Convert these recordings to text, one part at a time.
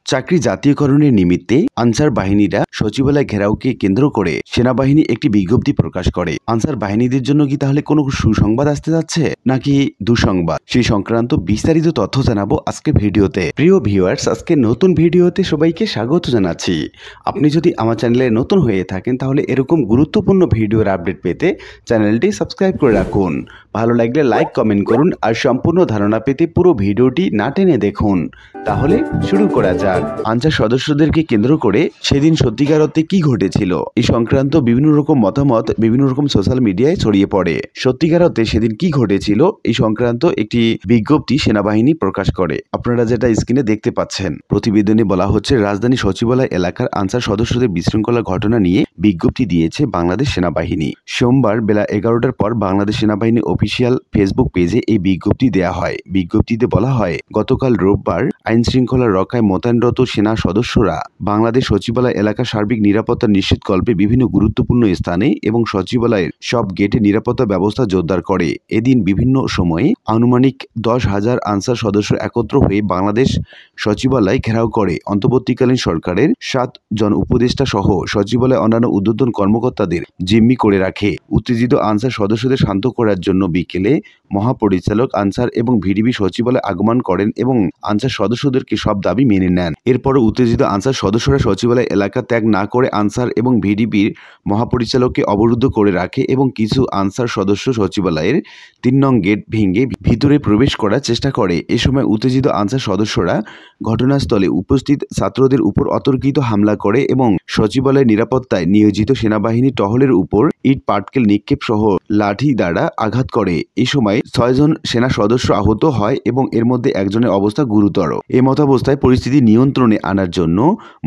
চাকরি জাতীয়করণের নিমিত্তে আনসার বাহিনীরা সচিবালয় ঘেরাওকে কেন্দ্র করে সেনাবাহিনী একটি বিজ্ঞপ্তি প্রকাশ করে। আনসার বাহিনীদের জন্য কি তাহলে কোনো সুসংবাদ আসতে যাচ্ছে নাকি দুঃসংবাদ, সেই সংক্রান্ত বিস্তারিত তথ্য জানাবো আজকে ভিডিওতে। প্রিয় ভিউয়ার্স, আজকে নতুন ভিডিওতে সবাইকে স্বাগত জানাচ্ছি। আপনি যদি আমার চ্যানেলে নতুন হয়ে থাকেন তাহলে এরকম গুরুত্বপূর্ণ ভিডিওর আপডেট পেতে চ্যানেলটি সাবস্ক্রাইব করে রাখুন। ভালো লাগলে লাইক কমেন্ট করুন আর সম্পূর্ণ ধারণা পেতে পুরো ভিডিওটি না টেনে দেখুন। তাহলে শুরু করা যাক। আনসার সদস্যদেরকে কেন্দ্র করে সেদিন সত্যিকার অর্থে কি ঘটেছিল এই সংক্রান্ত বিভিন্ন রকম মতামত বিভিন্ন রকম সোশ্যাল মিডিয়ায় ছড়িয়ে পড়ে। সত্যিকার অর্থে সেদিন কি ঘটেছিল এই সংক্রান্ত একটি বিজ্ঞপ্তি সেনাবাহিনী প্রকাশ করে। আপনারা যেটা স্ক্রিনে দেখতে পাচ্ছেন, প্রতিবেদনে বলা হচ্ছে রাজধানী সচিবালয় এলাকার আনসার সদস্যদের বিশৃঙ্খলা ঘটনা নিয়ে বিজ্ঞপ্তি দিয়েছে বাংলাদেশ সেনাবাহিনী। সোমবার বেলা 11টার পর বাংলাদেশ সেনাবাহিনী অফিসিয়াল ফেসবুক পেজে এই বিজ্ঞপ্তি দেয়া হয়। বিজ্ঞপ্তিতে বলা হয়, গতকাল রোববার আইন শৃঙ্খলা রক্ষায় মোতায়েনরত সেনা সদস্যরা বাংলাদেশ সচিবালয় এলাকার সার্বিক নিরাপত্তা নিশ্চিতকল্পে বিভিন্ন গুরুত্বপূর্ণ স্থানে এবং সচিবালয়ের সব গেটে নিরাপত্তা ব্যবস্থা জোরদার করে। এদিন বিভিন্ন সময়ে আনুমানিক 10,000 আনসার সদস্য একত্র হয়ে বাংলাদেশ সচিবালয় ঘেরাও করে অন্তর্বর্তীকালীন সরকারের 7 জন উপদেষ্টা সহ সচিবালয় অন্যান্য ঊর্ধ্বতন কর্মকর্তাদের জিম্মি করে রাখে। উত্তেজিত আনসার সদস্যদের শান্ত করার জন্য বিকেলে মহাপরিচালক আনসার এবং ভিডিবি সচিবালয়ে আগমন করেন এবং আনসার সদস্যদেরকে সব দাবি মেনে নেন। এরপরও উত্তেজিত আনসার সদস্যরা সচিবালয় এলাকা ত্যাগ না করে আনসার এবং ভিডিবির মহাপরিচালককে অবরুদ্ধ করে রাখে এবং কিছু আনসার সদস্য সচিবালয়ের 3 নং গেট ভেঙে ভিতরে প্রবেশ করার চেষ্টা করে। এ সময় উত্তেজিত আনসার সদস্যরা ঘটনাস্থলে উপস্থিত ছাত্রদের উপর অতর্কিত হামলা করে এবং সচিবালয়ের নিরাপত্তায় নিয়োজিত সেনাবাহিনী টহলের উপর ইট পাটকেল নিক্ষেপ সহ লাঠি দ্বারা আঘাত করে। এই সময় 6 জন সেনা সদস্য আহত হয় এবং এর মধ্যে একজনের অবস্থা গুরুতর। এমতাবস্থায় পরিস্থিতি নিয়ন্ত্রণে আনার জন্য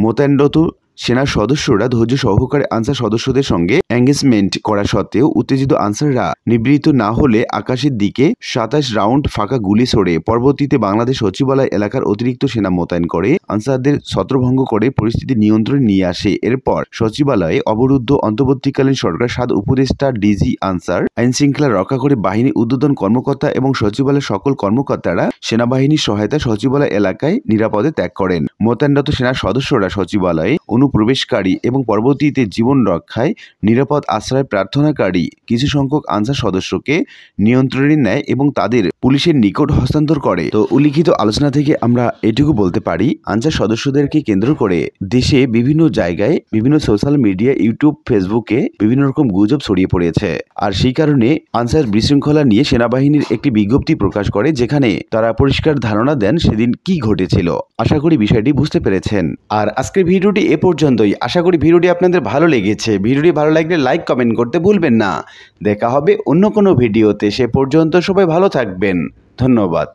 মোতায়েনরত সেনা সদস্যরা ধৈর্য সহকারে আনসার সদস্যদের সঙ্গে এঙ্গেজমেন্ট করা সত্ত্বেও উত্তেজিত আনসাররা নিবৃত্ত না হলে আকাশের দিকে 27 রাউন্ড ফাঁকা গুলি ছোড়ে। পরবর্তীতে বাংলাদেশ সচিবালয় এলাকার অতিরিক্ত সেনা মোতায়েন করে আনসারদের ছত্রভঙ্গ করে পরিস্থিতি নিয়ন্ত্রণে নিয়ে আসে। এরপর সচিবালয়ে অবরুদ্ধ অন্তর্বর্তীকালীন সরকার 7 উপদেষ্টা, ডিজি, আনসার, আইন শৃঙ্খলা রক্ষা করে বাহিনী ঊর্ধ্বতন কর্মকর্তা এবং সচিবালয়ের সকল কর্মকর্তারা সেনাবাহিনীর সহায়তায় সচিবালয় এলাকায় নিরাপদে ত্যাগ করেন। মোতায়েনরত সেনা সদস্যরা সচিবালয়ে অনুপ্রবেশকারী এবং পরবর্তীতে জীবন রক্ষায় নিরাপদ আশ্রয় প্রার্থনাকারী কিছু সংখ্যক আনসার সদস্যকে নিয়ন্ত্রণে নেয় এবং তাদের পুলিশের নিকট হস্তান্তর করে। তো উল্লিখিত আলোচনা থেকে আমরা এটুকু বলতে পারি, আনসার সদস্যদেরকে কেন্দ্র করে দেশে বিভিন্ন জায়গায় বিভিন্ন সোশ্যাল মিডিয়া, ইউটিউব, ফেসবুকে বিভিন্ন রকম গুজব ছড়িয়ে পড়েছে। আর সেই কারণে আনসার বিশৃঙ্খলা নিয়ে সেনাবাহিনীর একটি বিজ্ঞপ্তি প্রকাশ করে, যেখানে তারা পরিষ্কার ধারণা দেন সেদিন কি ঘটেছিল। আশা করি বিষয়টি বুঝতে পেরেছেন। আর আজকের ভিডিওটি এ পর্যন্তই। আশা করি ভিডিওটি আপনাদের ভালো লেগেছে। ভিডিওটি ভালো লাগলে লাইক কমেন্ট করতে ভুলবেন না। দেখা হবে অন্য কোনো ভিডিওতে। সে পর্যন্ত সবাই ভালো থাকবেন। ধন্যবাদ।